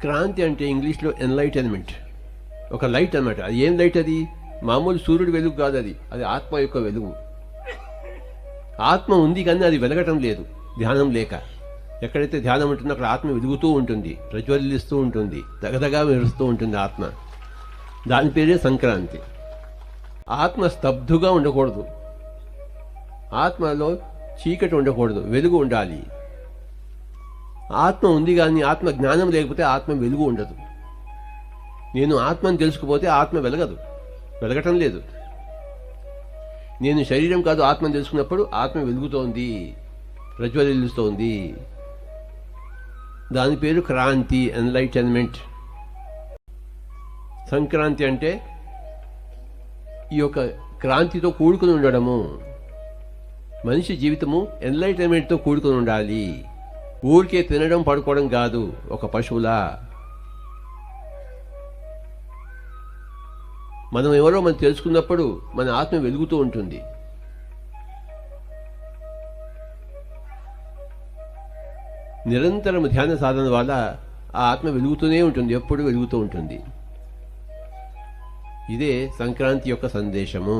క్రాంతి అంటే ఇంగ్లీష్లో ఎన్లైటన్మెంట్, ఒక లైట్ అన్నమాట. అది ఏం లైట్? అది మామూలు సూర్యుడి వెలుగు కాదు, అది ఆత్మ యొక్క వెలుగు. ఆత్మ ఉంది కానీ అది వెలగటం లేదు ధ్యానం లేక. ఎక్కడైతే ధ్యానం ఉంటుందో అక్కడ ఆత్మ వెలుగుతూ ఉంటుంది, ప్రజ్వలిస్తూ ఉంటుంది, దగదగా మెరుస్తూ ఉంటుంది ఆత్మ. దాని పేరే సంక్రాంతి. ఆత్మ స్తబ్దుగా ఉండకూడదు, ఆత్మలో చీకటి ఉండకూడదు, వెలుగు ఉండాలి. ఆత్మ ఉంది కానీ ఆత్మ జ్ఞానం లేకపోతే ఆత్మ వెలుగు ఉండదు. నేను ఆత్మను తెలుసుకుపోతే ఆత్మ వెలగదు, వెలగటం లేదు. నేను శరీరం కాదు ఆత్మను తెలుసుకున్నప్పుడు ఆత్మ వెలుగుతోంది, ప్రజ్వలిస్తోంది. దాని పేరు క్రాంతి, ఎన్లైటన్మెంట్. సంక్రాంతి అంటే ఈ యొక్క క్రాంతితో కూడుకుని ఉండడము. మనిషి జీవితము ఎన్లైటన్మెంట్తో కూడుకుని ఉండాలి. ఊరికే తినడం పడుకోవడం కాదు, ఒక పశువులా. మనం ఎవరో మనం తెలుసుకున్నప్పుడు మన ఆత్మ వెలుగుతూ ఉంటుంది. నిరంతరం ధ్యాన సాధన వల్ల ఆ ఆత్మ వెలుగుతూనే ఉంటుంది, ఎప్పుడు వెలుగుతూ ఉంటుంది. ఇదే సంక్రాంతి యొక్క సందేశము.